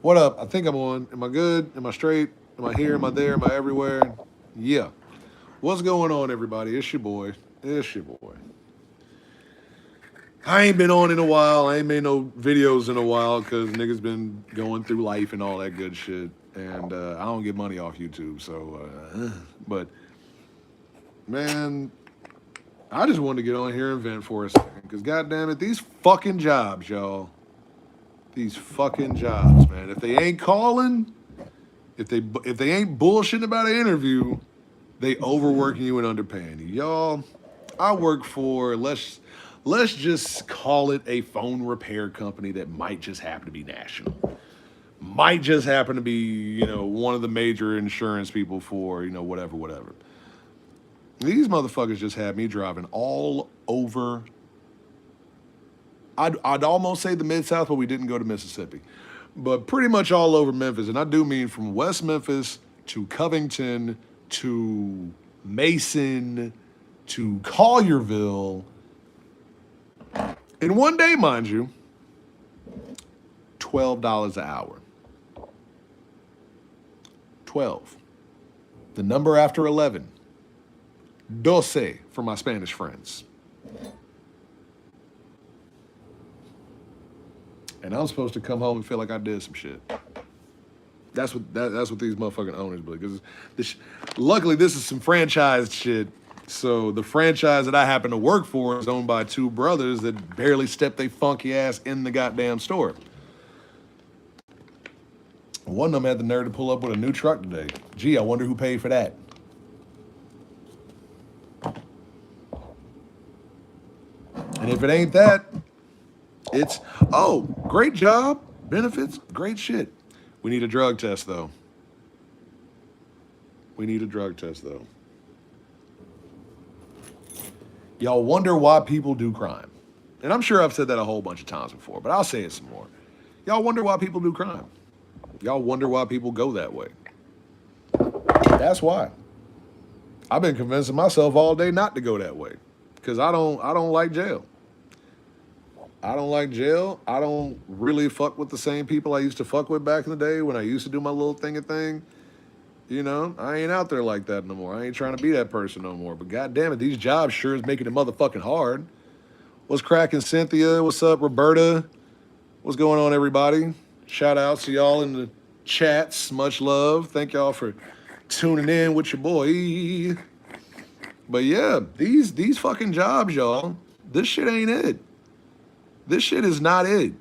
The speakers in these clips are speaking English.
What up? I think I'm on. Am I good? Am I straight? Am I here? Am I there? Am I everywhere? Yeah. What's going on, everybody? It's your boy. It's your boy. I ain't been on in a while. I ain't made no videos in a while because niggas been going through life and all that good shit. And I don't get money off YouTube. So, but man, I just wanted to get on here and vent for a second because goddamn it, these fucking jobs, y'all. These fucking jobs, man. If they ain't calling, if they ain't bullshitting about an interview, they overworking you and underpaying you. Y'all, I work for let's just call it a phone repair company that might just happen to be national. Might just happen to be, one of the major insurance people for, whatever. These motherfuckers just had me driving all over. I'd almost say the Mid South, but we didn't go to Mississippi. But pretty much all over Memphis. And I do mean from West Memphis to Covington to Mason to Collierville. In one day, mind you, $12 an hour. 12. The number after 11. Doce for my Spanish friends. And I'm supposed to come home and feel like I did some shit. That's what these motherfucking owners believe. Because luckily, this is some franchised shit. So the franchise that I happen to work for is owned by two brothers that barely step their funky ass in the goddamn store. One of them had the nerve to pull up with a new truck today. Gee, I wonder who paid for that. And if it ain't that, it's, oh, great job, benefits, great shit. We need a drug test, though. We need a drug test, though. Y'all wonder why people do crime. And I'm sure I've said that a whole bunch of times before, but I'll say it some more. Y'all wonder why people do crime. Y'all wonder why people go that way. That's why. I've been convincing myself all day not to go that way. Because I don't like jail. I don't like jail. I don't really fuck with the same people I used to fuck with back in the day when I used to do my little thing. I ain't out there like that no more. I ain't trying to be that person no more. But god damn it, these jobs sure is making it motherfucking hard. What's cracking, Cynthia? What's up, Roberta? What's going on, everybody? Shout outs to y'all in the chats. Much love. Thank y'all for tuning in with your boy. But yeah, these fucking jobs, y'all, this shit ain't it. This shit is not it.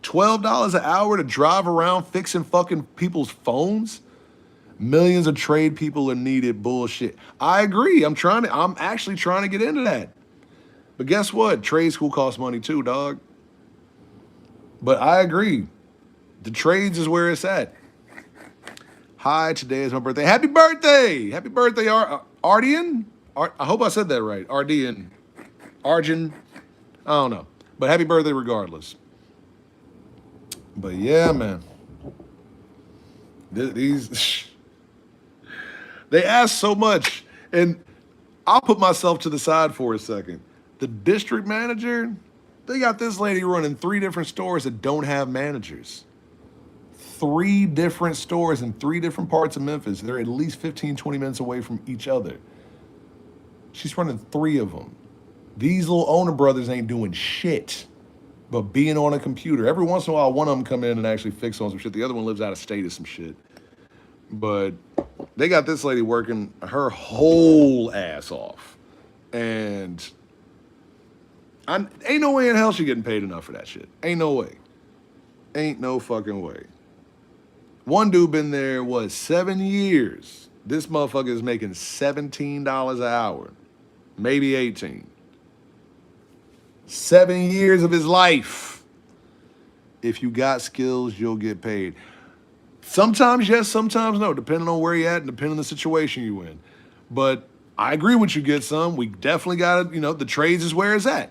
$12 an hour to drive around fixing fucking people's phones? Millions of trade people are needed. Bullshit. I agree. I'm actually trying to get into that. But guess what? Trade school costs money too, dog. But I agree. The trades is where it's at. Hi, today is my birthday. Happy birthday! Happy birthday, Ardian? I hope I said that right. Ardian. Arjun. I don't know. But happy birthday regardless. But yeah, man. These they ask so much. And I'll put myself to the side for a second. The district manager, they got this lady running 3 different stores that don't have managers. 3 different stores in 3 different parts of Memphis. They're at least 15, 20 minutes away from each other. She's running 3 of them. These little owner brothers ain't doing shit but being on a computer. Every once in a while, one of them come in and actually fix on some shit. The other one lives out of state or some shit. But they got this lady working her whole ass off. And ain't no way in hell she getting paid enough for that shit. Ain't no way. Ain't no fucking way. One dude been there, 7 years. This motherfucker is making $17 an hour. Maybe 18. 7 years of his life. If you got skills, you'll get paid. Sometimes yes, sometimes no, depending on where you're at and depending on the situation you in. But I agree with you, Get Some. We definitely got to, the trades is where it's at.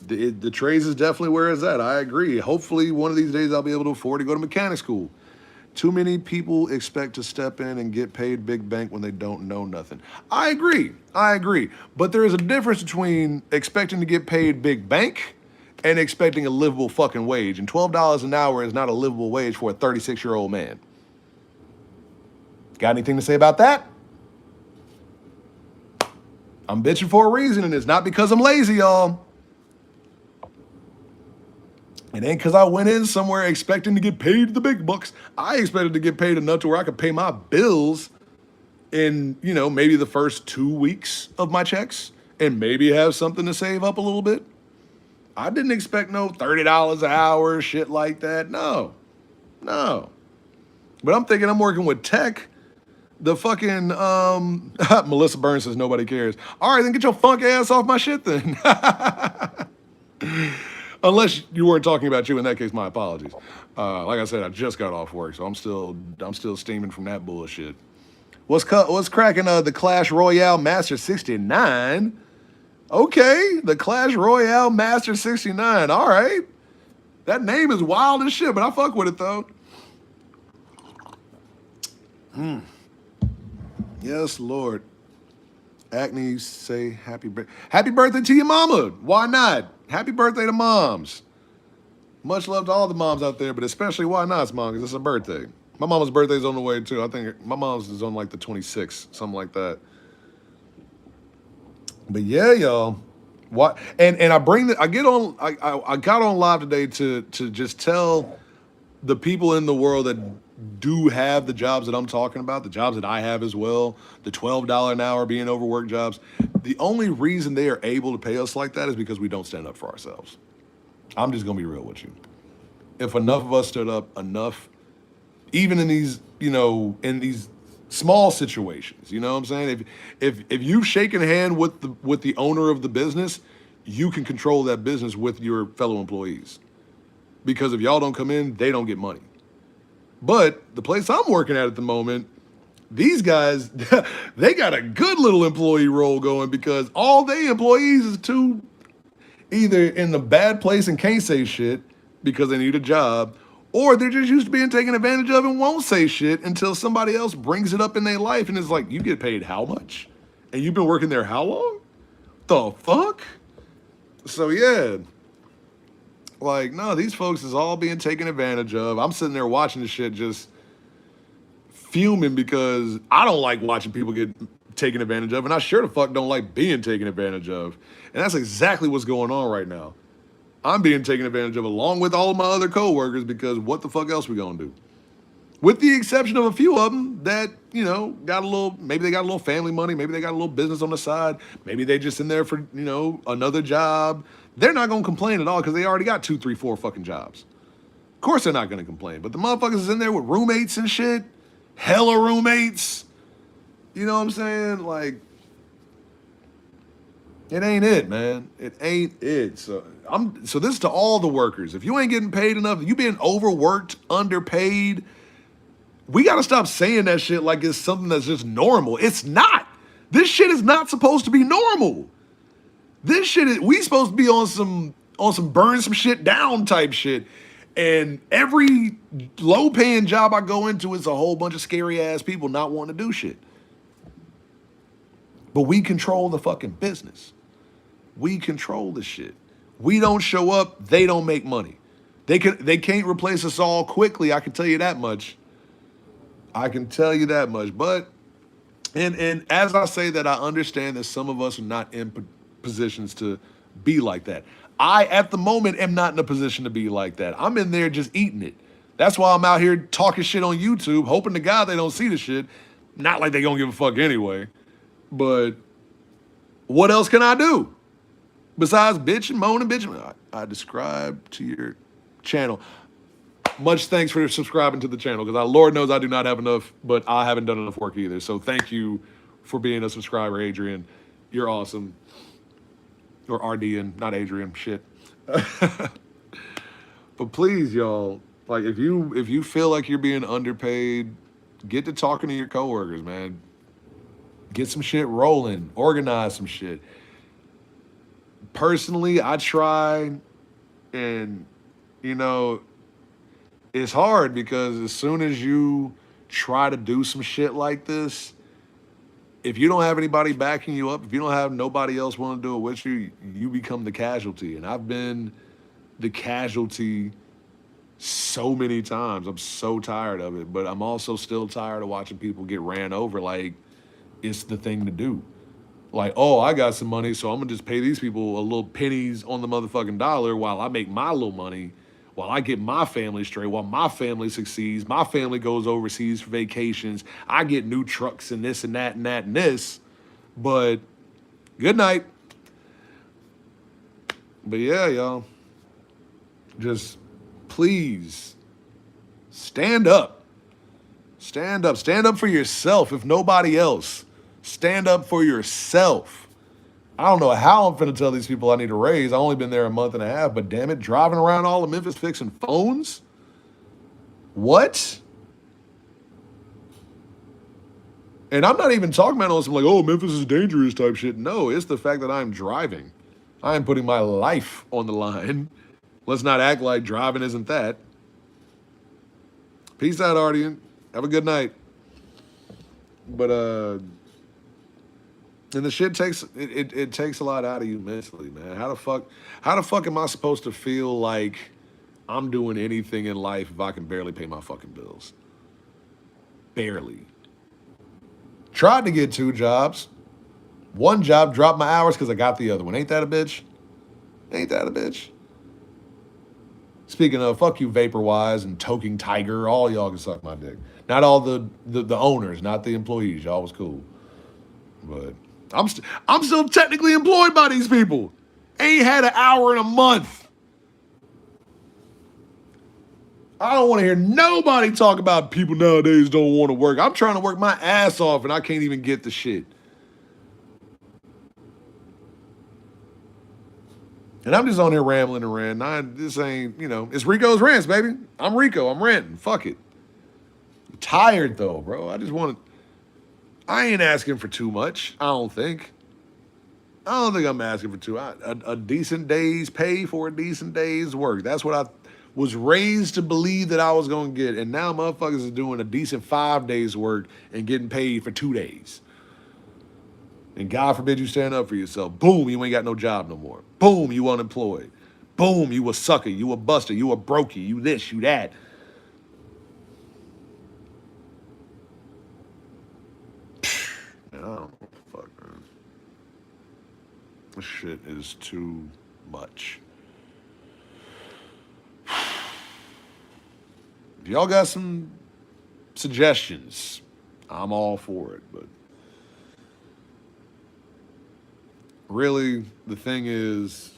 The trades is definitely where it's at. I agree. Hopefully one of these days I'll be able to afford to go to mechanic school. Too many people expect to step in and get paid big bank when they don't know nothing. I agree. But there is a difference between expecting to get paid big bank and expecting a livable fucking wage. And $12 an hour is not a livable wage for a 36-year-old man. Got anything to say about that? I'm bitching for a reason, and it's not because I'm lazy, y'all. It ain't because I went in somewhere expecting to get paid the big bucks. I expected to get paid enough to where I could pay my bills in, maybe the first 2 weeks of my checks and maybe have something to save up a little bit. I didn't expect no $30 an hour, shit like that. No. But I'm thinking I'm working with tech. The fucking, Melissa Burns says nobody cares. All right, then get your funk ass off my shit then. Unless you weren't talking about you, in that case, my apologies. Like I said, I just got off work, so I'm still steaming from that bullshit. What's cracking? The Clash Royale Master 69. Okay, the Clash Royale Master 69. All right, that name is wild as shit, but I fuck with it though. Yes, Lord. Acne say happy birthday to your mama. Why not? Happy birthday to moms. Much love to all the moms out there, but especially why not, mom? Because it's a birthday. My mama's birthday's on the way too. I think my mom's is on like the 26th, something like that. But yeah, y'all. What? And I got on live today to just tell the people in the world that do have the jobs that I'm talking about, the jobs that I have as well, the $12 an hour being overworked jobs. The only reason they are able to pay us like that is because we don't stand up for ourselves. I'm just gonna be real with you. If enough of us stood up, even in these, in these small situations, you know what I'm saying? If you've shaken hand with the owner of the business, you can control that business with your fellow employees. Because if y'all don't come in, they don't get money. But the place I'm working at the moment, these guys, they got a good little employee roll going because all they employees is too either in the bad place and can't say shit because they need a job, or they're just used to being taken advantage of and won't say shit until somebody else brings it up in their life and it's like, you get paid how much? And you've been working there how long? The fuck? So yeah. Like, no, these folks is all being taken advantage of. I'm sitting there watching this shit just fuming because I don't like watching people get taken advantage of, and I sure the fuck don't like being taken advantage of. And that's exactly what's going on right now. I'm being taken advantage of along with all of my other coworkers because what the fuck else we gonna do? With the exception of a few of them that, maybe they got a little family money, maybe they got a little business on the side, maybe they just in there for, another job. They're not gonna complain at all because they already got 2, 3, 4 fucking jobs. Of course they're not gonna complain, but the motherfuckers is in there with roommates and shit, hella roommates. You know what I'm saying? Like, it ain't it, man. It ain't it. So this is to all the workers. If you ain't getting paid enough, if you being overworked, underpaid, we gotta stop saying that shit like it's something that's just normal. It's not. This shit is not supposed to be normal. This shit is, we supposed to be on some burn some shit down type shit. And every low paying job I go into is a whole bunch of scary ass people not wanting to do shit. But we control the fucking business. We control the shit. We don't show up, they don't make money. They can't replace us all quickly, I can tell you that much. But and as I say that, I understand that some of us are not in positions to be like that. I, at the moment, am not in a position to be like that. I'm in there just eating it. That's why I'm out here talking shit on YouTube, hoping to God they don't see the shit. Not like they gonna give a fuck anyway. But what else can I do? Besides bitch and moan and bitch. I describe to your channel. Much thanks for subscribing to the channel, because Lord knows I do not have enough, but I haven't done enough work either. So thank you for being a subscriber, Adrian. You're awesome. Or RDN, not Adrian, shit. But please, y'all, like if you feel like you're being underpaid, get to talking to your coworkers, man. Get some shit rolling, organize some shit. Personally, I try, and it's hard because as soon as you try to do some shit like this, if you don't have anybody backing you up, if you don't have nobody else want to do it with you, you become the casualty. And I've been the casualty so many times. I'm so tired of it, but I'm also still tired of watching people get ran over like it's the thing to do. Like, oh, I got some money, so I'm gonna just pay these people a little pennies on the motherfucking dollar while I make my little money, while I get my family straight, while my family succeeds, my family goes overseas for vacations, I get new trucks and this and that and that and this. But good night. But yeah, y'all, just please stand up. Stand up. Stand up for yourself, if nobody else. Stand up for yourself. I don't know how I'm finna tell these people I need a raise. I've only been there a month and a half, but damn it, driving around all of Memphis fixing phones? What? And I'm not even talking about all some like, oh, Memphis is dangerous type shit. No, it's the fact that I'm driving. I'm putting my life on the line. Let's not act like driving isn't that. Peace out, Ardian. Have a good night. But and the shit takes it takes a lot out of you mentally, man. How the fuck am I supposed to feel like I'm doing anything in life if I can barely pay my fucking bills? Barely. Tried to get 2 jobs. One job dropped my hours because I got the other one. Ain't that a bitch? Ain't that a bitch? Speaking of, fuck you, Vaporwise and Toking Tiger. All y'all can suck my dick. Not all the owners, not the employees. Y'all was cool, but I'm still technically employed by these people. Ain't had an hour in a month. I don't want to hear nobody talk about people nowadays don't want to work. I'm trying to work my ass off and I can't even get the shit. And I'm just on here rambling and ranting. This ain't, it's Rico's Rants, baby. I'm Rico. I'm ranting. Fuck it. I'm tired though, bro. I ain't asking for too much. I don't think I'm asking for a decent day's pay for a decent day's work. That's what I was raised to believe that I was going to get. And now motherfuckers is doing a decent 5 days work and getting paid for 2 days. And God forbid you stand up for yourself. Boom, you ain't got no job no more. Boom, you unemployed. Boom, you a sucker. You a buster. You a brokey. You this, you that. Man, I don't know what the fuck, man. This shit is too much. If y'all got some suggestions, I'm all for it. But really, the thing is,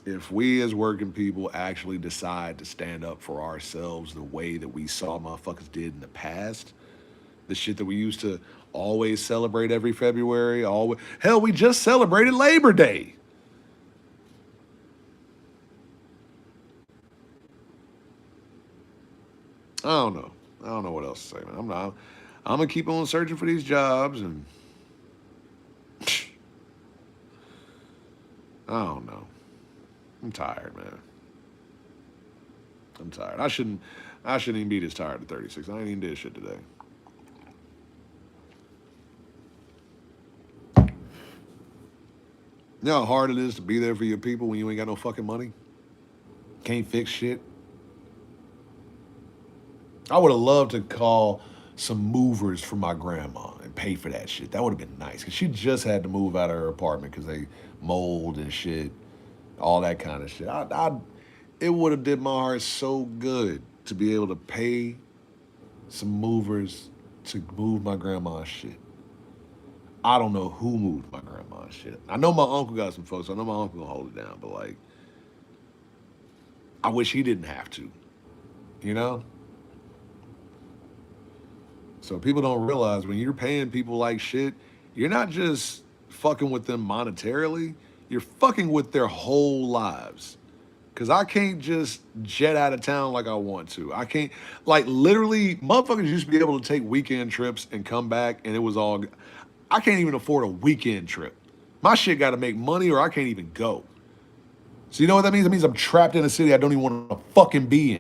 if we as working people actually decide to stand up for ourselves the way that we saw motherfuckers did in the past, the shit that we used to always celebrate every February, hell, we just celebrated Labor Day. I don't know. I don't know what else to say, man. I'm gonna keep on searching for these jobs, and I don't know. I'm tired, man. I'm tired. I shouldn't even be this tired at 36. I ain't even did shit today. You know how hard it is to be there for your people when you ain't got no fucking money? Can't fix shit? I would have loved to call some movers for my grandma and pay for that shit. That would have been nice. Because she just had to move out of her apartment because they mold and shit. All that kind of shit. It would have did my heart so good to be able to pay some movers to move my grandma's shit. I don't know who moved my grandma's shit. I know my uncle got some folks. I know my uncle gonna hold it down, but like, I wish he didn't have to. You know? So people don't realize when you're paying people like shit, you're not just fucking with them monetarily, you're fucking with their whole lives. Cause I can't just jet out of town like I want to. I can't, like, literally, motherfuckers used to be able to take weekend trips and come back and it was all, I can't even afford a weekend trip. My shit gotta make money or I can't even go. So you know what that means? It means I'm trapped in a city I don't even want to fucking be in.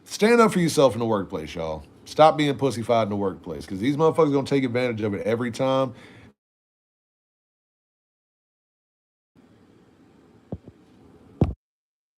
Stand up for yourself in the workplace, y'all. Stop being pussyfied in the workplace because these motherfuckers gonna take advantage of it every time.